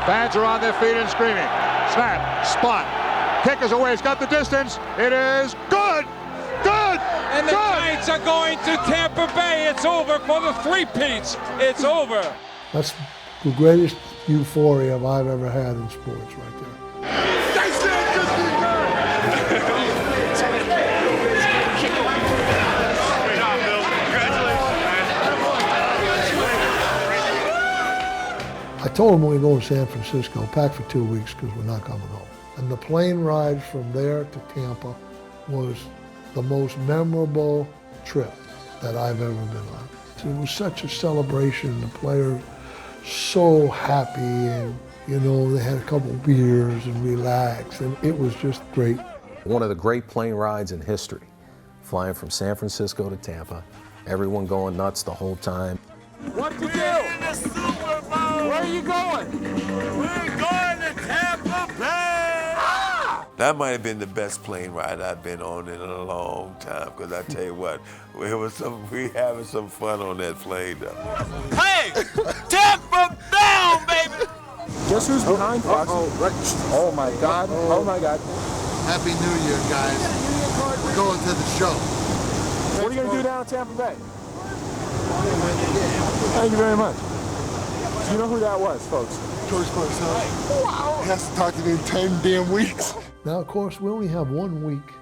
Fans are on their feet and screaming. Snap, spot, kick is away, it's got the distance, it is good! Good! And the Giants are going to Tampa Bay. It's over for the three-peats. It's over. That's the greatest euphoria I've ever had in sports right there. They said just be good! I told them when we go to San Francisco, pack for 2 weeks because we're not coming home. And the plane ride from there to Tampa was the most memorable trip that I've ever been on. It was such a celebration. The players so happy, and they had a couple of beers and relaxed, and it was just great. One of the great plane rides in history, flying from San Francisco to Tampa, everyone going nuts the whole time. What to do? In the Super Bowl. Where are you going? We're going to Tampa Bay. Ah! That might have been the best plane ride I've been on in a long time, because I tell you what, we having some fun on that plane though. Hey, Tampa down, baby. Guess who's behind Fox? Oh my God! Oh my God! Happy New Year, guys. We're going to the show. What are you gonna do down in Tampa Bay? Thank you very much. You know who that was, folks? George Parcells. Wow. He has to talk to me in 10 damn weeks. Now, of course, we only have 1 week.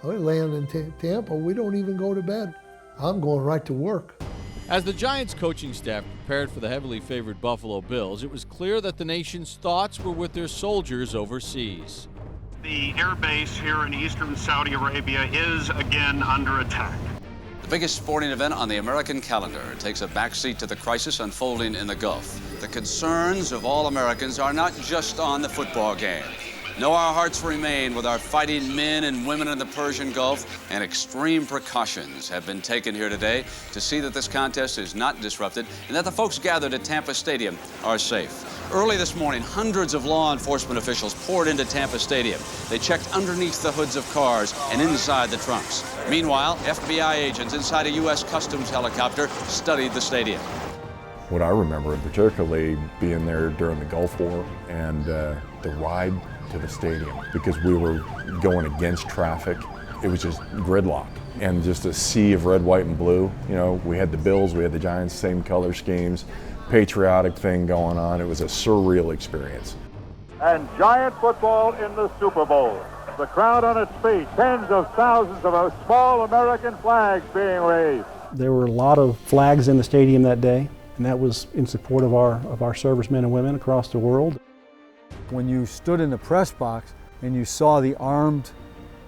I land in Tampa, we don't even go to bed. I'm going right to work. As the Giants coaching staff prepared for the heavily favored Buffalo Bills, it was clear that the nation's thoughts were with their soldiers overseas. The air base here in eastern Saudi Arabia is again under attack. The biggest sporting event on the American calendar takes a backseat to the crisis unfolding in the Gulf. The concerns of all Americans are not just on the football game. No, our hearts remain with our fighting men and women in the Persian Gulf, and extreme precautions have been taken here today to see that this contest is not disrupted and that the folks gathered at Tampa Stadium are safe. Early this morning, hundreds of law enforcement officials poured into Tampa Stadium. They checked underneath the hoods of cars and inside the trunks. Meanwhile, FBI agents inside a U.S. Customs helicopter studied the stadium. What I remember, particularly being there during the Gulf War and the ride to the stadium, because we were going against traffic. It was just gridlock and just a sea of red, white, and blue. We had the Bills, we had the Giants, same color schemes, patriotic thing going on. It was a surreal experience. And Giant football in the Super Bowl. The crowd on its feet, tens of thousands of small American flags being raised. There were a lot of flags in the stadium that day, and that was in support of our servicemen and women across the world. When you stood in the press box and you saw the armed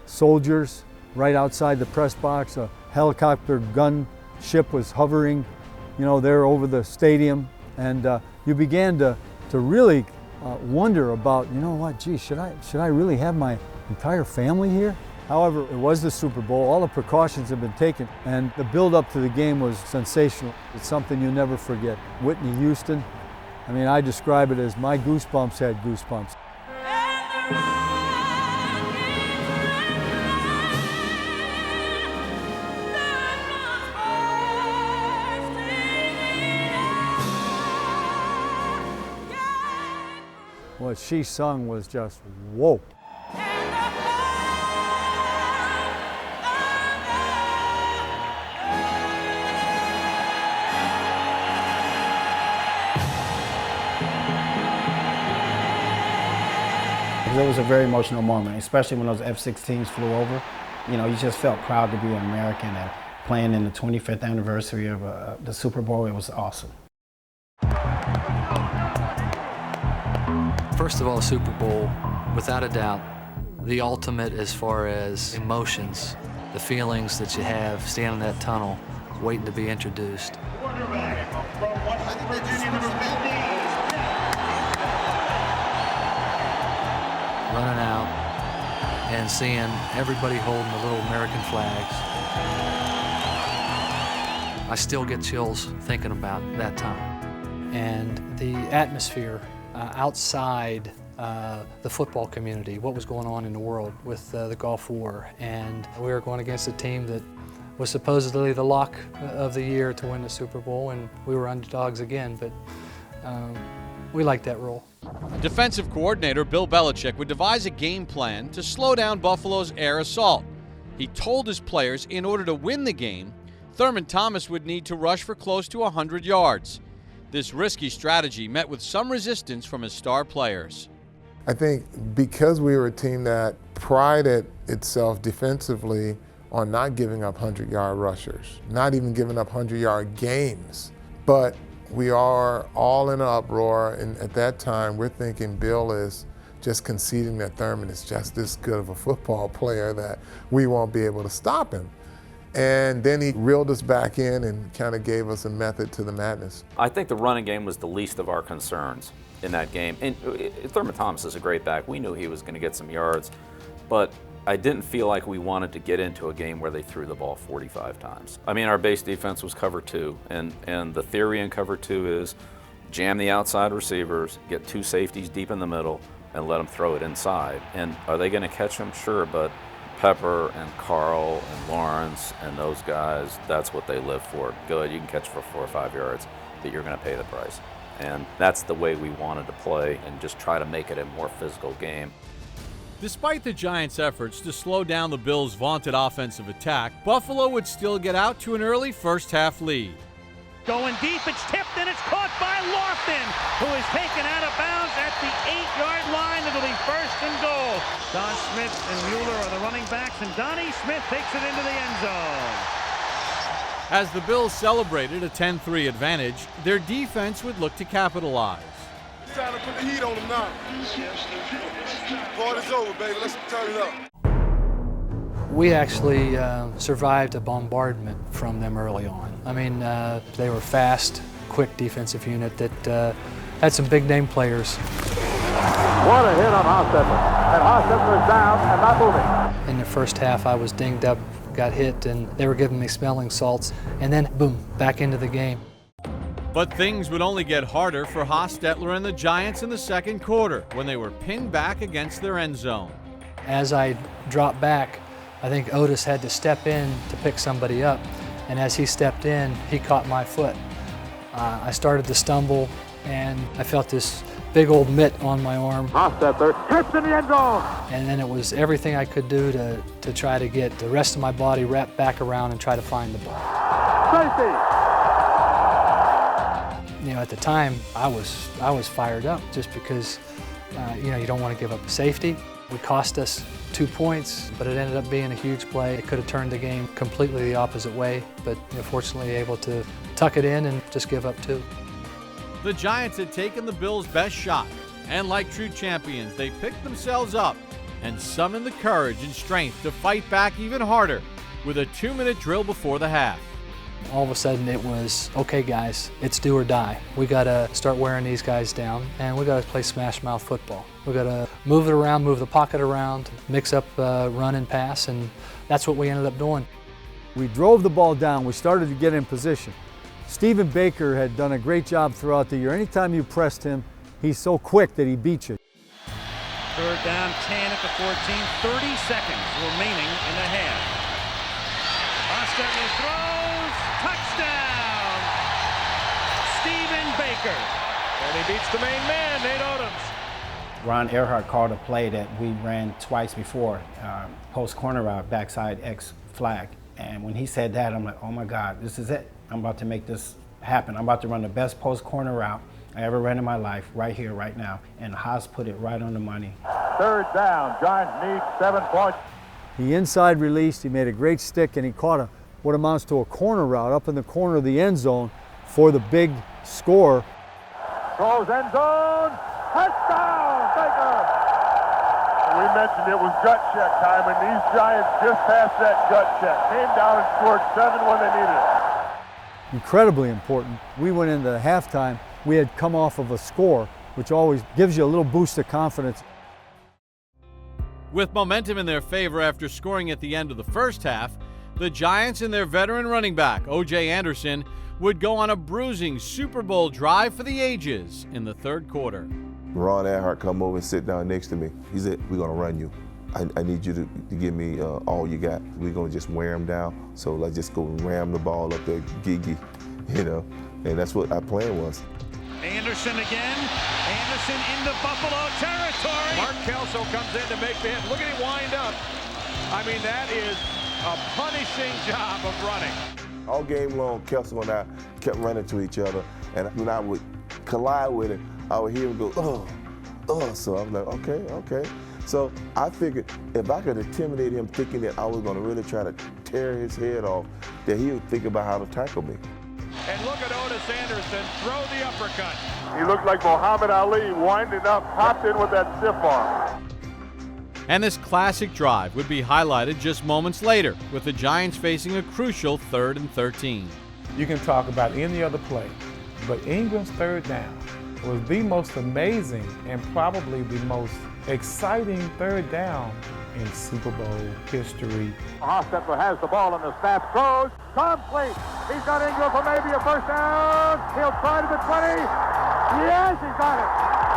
soldiers right outside the press box, a helicopter gunship was hovering, there over the stadium, and you began to really wonder about, gee, should I really have my entire family here? However, it was the Super Bowl. All the precautions have been taken, and the build-up to the game was sensational. It's something you never forget. Whitney Houston, I describe it as my goosebumps had goosebumps. What she sung was just, whoa. It was a very emotional moment, especially when those F-16s flew over. You just felt proud to be an American and playing in the 25th anniversary of the Super Bowl. It was awesome. First of all, Super Bowl, without a doubt, the ultimate as far as emotions, the feelings that you have standing in that tunnel, waiting to be introduced. Running out and seeing everybody holding the little American flags. I still get chills thinking about that time. And the atmosphere outside the football community, what was going on in the world with the Gulf War. And we were going against a team that was supposedly the lock of the year to win the Super Bowl, and we were underdogs again. But We like that role. Defensive coordinator Bill Belichick would devise a game plan to slow down Buffalo's air assault. He told his players in order to win the game, Thurman Thomas would need to rush for close to 100 yards. This risky strategy met with some resistance from his star players. I think because we were a team that prided itself defensively on not giving up 100-yard rushers, not even giving up 100-yard games, but we are all in an uproar, and at that time we're thinking Bill is just conceding that Thurman is just this good of a football player that we won't be able to stop him. And then he reeled us back in and kind of gave us a method to the madness. I think the running game was the least of our concerns in that game. And Thurman Thomas is a great back. We knew he was going to get some yards, but I didn't feel like we wanted to get into a game where they threw the ball 45 times. I mean, our base defense was cover 2, and the theory in cover 2 is jam the outside receivers, get 2 safeties deep in the middle, and let them throw it inside. And are they going to catch them? Sure, but Pepper and Carl and Lawrence and those guys, that's what they live for. Good, you can catch for 4 or 5 yards, but you're going to pay the price. And that's the way we wanted to play and just try to make it a more physical game. Despite the Giants' efforts to slow down the Bills' vaunted offensive attack, Buffalo would still get out to an early first-half lead. Going deep, it's tipped, and it's caught by Lofton, who is taken out of bounds at the 8-yard line. It'll be 1st and goal. Don Smith and Mueller are the running backs, and Donnie Smith takes it into the end zone. As the Bills celebrated a 10-3 advantage, their defense would look to capitalize. It's time to put the heat on them now. Party's over, baby. Let's turn it up. We actually survived a bombardment from them early on. I mean, they were fast, quick defensive unit that had some big-name players. What a hit on Hostetler. And Hostetler is down and not moving. In the first half, I was dinged up, got hit, and they were giving me smelling salts. And then, boom, back into the game. But things would only get harder for Hostetler and the Giants in the second quarter when they were pinned back against their end zone. As I dropped back, I think Otis had to step in to pick somebody up, and as he stepped in, he caught my foot. I started to stumble, and I felt this big old mitt on my arm. Hostetler trips in the end zone. And then it was everything I could do to try to get the rest of my body wrapped back around and try to find the ball. Safety. You know, at the time, I was fired up just because, you know, you don't want to give up a safety. It cost us 2 points, but it ended up being a huge play. It could have turned the game completely the opposite way, but fortunately able to tuck it in and just give up 2. The Giants had taken the Bills' best shot, and like true champions, they picked themselves up and summoned the courage and strength to fight back even harder with a 2-minute drill before the half. All of a sudden it was, okay guys, it's do or die. We gotta start wearing these guys down, and we gotta play smash mouth football. We gotta move it around, move the pocket around, mix up run and pass, and that's what we ended up doing. We drove the ball down, we started to get in position. Stephen Baker had done a great job throughout the year. Anytime you pressed him, he's so quick that he beats you. 3rd down, 10 at the 14, 30 seconds remaining in the half. Hostetler throws, touchdown! Stephen Baker. And he beats the main man, Nate Odoms. Ron Earhart called a play that we ran twice before, post corner route, backside X flag. And when he said that, I'm like, oh my God, this is it. I'm about to make this happen. I'm about to run the best post corner route I ever ran in my life, right here, right now. And Haas put it right on the money. 3rd down, Giants need 7 points. He inside released, he made a great stick, and he caught what amounts to a corner route up in the corner of the end zone for the big score. Throws end zone, touchdown, Baker! We mentioned it was gut check time, and these Giants just passed that gut check. Came down and scored 7 when they needed it. Incredibly important. We went into halftime, we had come off of a score, which always gives you a little boost of confidence. With momentum in their favor after scoring at the end of the first half, the Giants and their veteran running back, O.J. Anderson, would go on a bruising Super Bowl drive for the ages in the 3rd quarter. Ron Earhart come over and sit down next to me. He said, we're going to run you. I need you to give me all you got. We're going to just wear him down. So let's just go ram the ball up there, Gigi, you know. And that's what our plan was. Anderson again, Anderson into Buffalo territory. Mark Kelso comes in to make the hit. Look at him wind up. I mean, that is a punishing job of running. All game long, Kelso and I kept running to each other, and when I would collide with him, I would hear him go, oh. So I'm like, okay. So I figured if I could intimidate him thinking that I was going to really try to tear his head off, that he would think about how to tackle me. And look at Otis Anderson throw the uppercut. He looked like Muhammad Ali, winding up, popped in with that stiff arm. And this classic drive would be highlighted just moments later, with the Giants facing a crucial 3rd and 13. You can talk about any other play, but Ingram's third down was the most amazing and probably the most exciting third down in Super Bowl history. Hostetler has the ball and the snap, throws, complete. He's got Ingram for maybe a first down. He'll try to the 20. Yes, he's got it.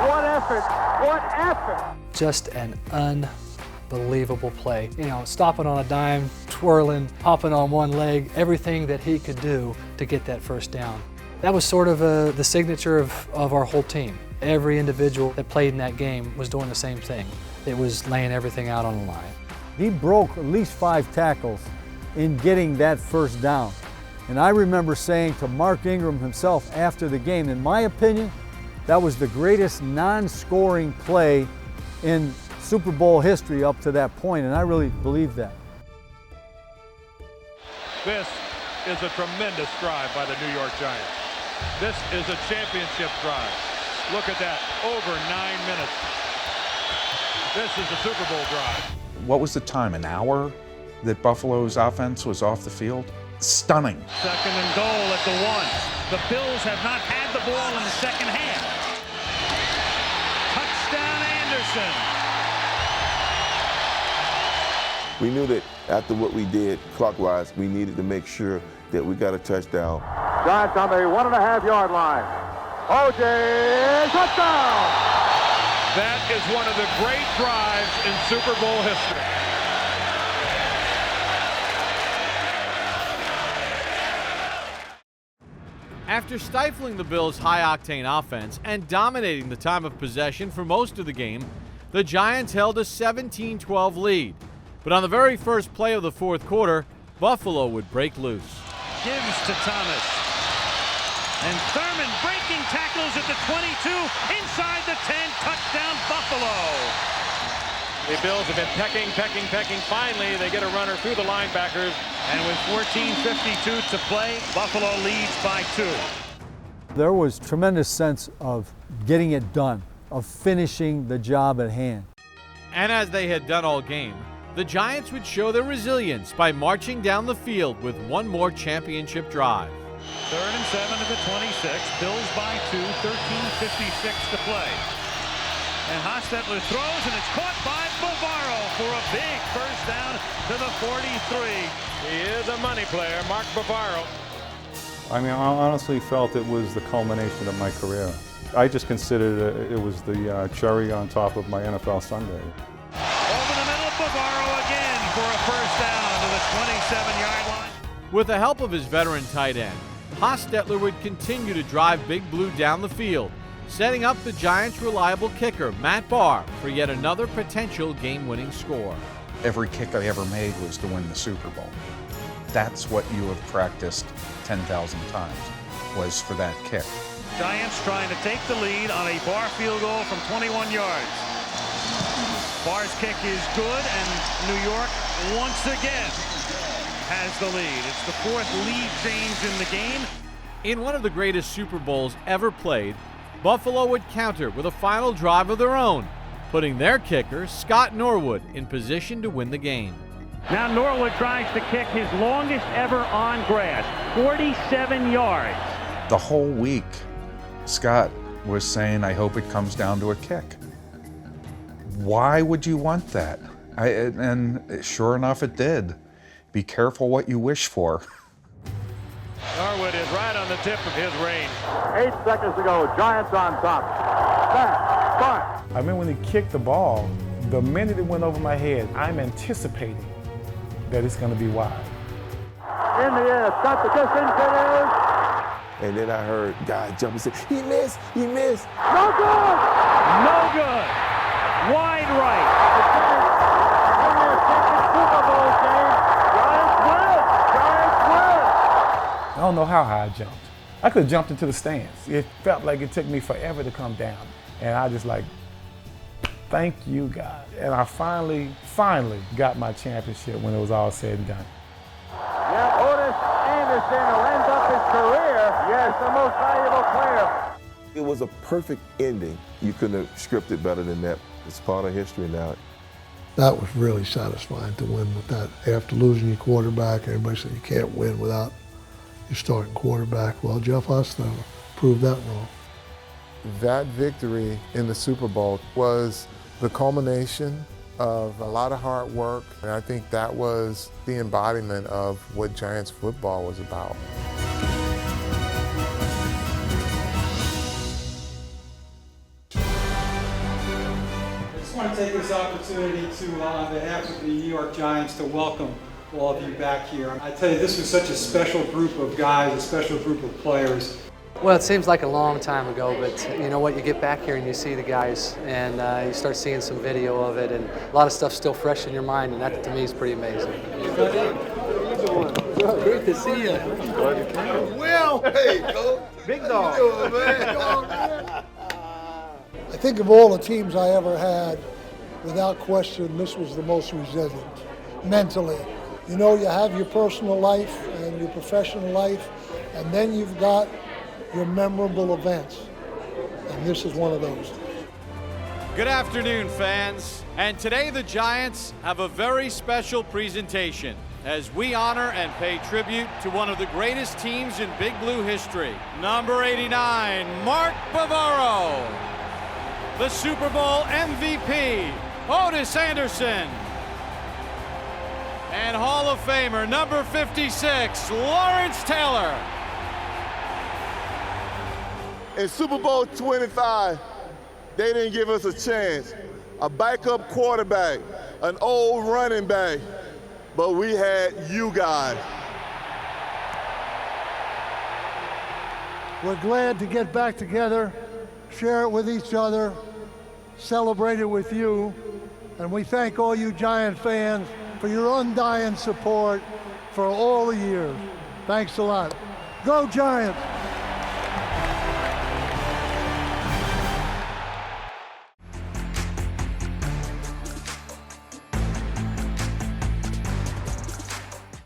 What effort, what effort. Just an unbelievable play. You know, stopping on a dime, twirling, hopping on one leg, everything that he could do to get that first down. That was sort of the signature of our whole team. Every individual that played in that game was doing the same thing. It was laying everything out on the line. He broke at least 5 tackles in getting that first down. And I remember saying to Mark Ingram himself after the game, in my opinion, that was the greatest non-scoring play in Super Bowl history up to that point, and I really believe that. This is a tremendous drive by the New York Giants. This is a championship drive. Look at that, over 9 minutes. This is a Super Bowl drive. What was the time, an hour that Buffalo's offense was off the field? Stunning. 2nd and goal at the 1. The Bills have not had the ball in the second half. Touchdown Anderson. We knew that after what we did clockwise, we needed to make sure that we got a touchdown. Giants on the 1.5-yard line. O.J. touchdown. That is one of the great drives in Super Bowl history. After stifling the Bills' high-octane offense and dominating the time of possession for most of the game, the Giants held a 17-12 lead. But on the very first play of the 4th quarter, Buffalo would break loose. Gives to Thomas. And Thurman breaking tackles at the 22, inside the 10, touchdown Buffalo. The Bills have been pecking. Finally, they get a runner through the linebackers. And with 14:52 to play, Buffalo leads by 2. There was tremendous sense of getting it done, of finishing the job at hand. And as they had done all game, the Giants would show their resilience by marching down the field with one more championship drive. 3rd and 7 to the 26. Bills by 2, 13:56 to play. And Hostetler throws, and it's caught by Bavaro for a big first down to the 43. He is a money player, Mark Bavaro. I mean, I honestly felt it was the culmination of my career. I just considered it was the cherry on top of my NFL Sunday. Over the middle, Bavaro again for a first down to the 27-yard line. With the help of his veteran tight end, Hostetler would continue to drive Big Blue down the field, setting up the Giants' reliable kicker, Matt Barr, for yet another potential game-winning score. Every kick I ever made was to win the Super Bowl. That's what you have practiced 10,000 times, was for that kick. Giants trying to take the lead on a Barr field goal from 21 yards. Barr's kick is good, and New York once again has the lead. It's the 4th lead change in the game. In one of the greatest Super Bowls ever played, Buffalo would counter with a final drive of their own, putting their kicker, Scott Norwood, in position to win the game. Now Norwood tries to kick his longest ever on grass, 47 yards. The whole week, Scott was saying, I hope it comes down to a kick. Why would you want that? And sure enough, it did. Be careful what you wish for. Norwood is right on the tip of his range. 8 seconds to go. Giants on top. Back, front. I mean, when he kicked the ball, the minute it went over my head, I'm anticipating that it's going to be wide. In the air, got the distance, it is. And then I heard guys jump and say, he missed. No good! No good. Wide right. In their second Super Bowl game. Giants win. Giants win. I don't know how high I jumped. I could have jumped into the stands. It felt like it took me forever to come down. And I just like, thank you, God. And I finally got my championship when it was all said and done. Yeah, Otis Anderson will end up his career. Yes, the most valuable player. It was a perfect ending. You couldn't have scripted better than that. It's part of history now. That was really satisfying to win with that. After losing your quarterback, everybody said you can't win without your starting quarterback. Well, Jeff Hostetler proved that wrong. That victory in the Super Bowl was the culmination of a lot of hard work, and I think that was the embodiment of what Giants football was about. I just want to take this opportunity to, on behalf of the New York Giants, to welcome all of you back here. I tell you, this was such a special group of guys, a special group of players. Well, it seems like a long time ago, but you know what? You get back here and you see the guys, and you start seeing some video of it, and a lot of stuff's still fresh in your mind, and that to me is pretty amazing. Great to see you. Will, hey, Coach. Big dog. I think of all the teams I ever had, without question, this was the most resilient, mentally. You know, you have your personal life and your professional life, and then you've got your memorable events, and this is one of those. Good afternoon, fans. And today the Giants have a very special presentation as we honor and pay tribute to one of the greatest teams in Big Blue history. Number 89, Mark Bavaro. The Super Bowl MVP, Otis Anderson. And Hall of Famer, number 56, Lawrence Taylor. In Super Bowl 25, they didn't give us a chance. A backup quarterback, an old running back, but we had you guys. We're glad to get back together, share it with each other, celebrate it with you, and we thank all you Giant fans for your undying support for all the years. Thanks a lot. Go Giants!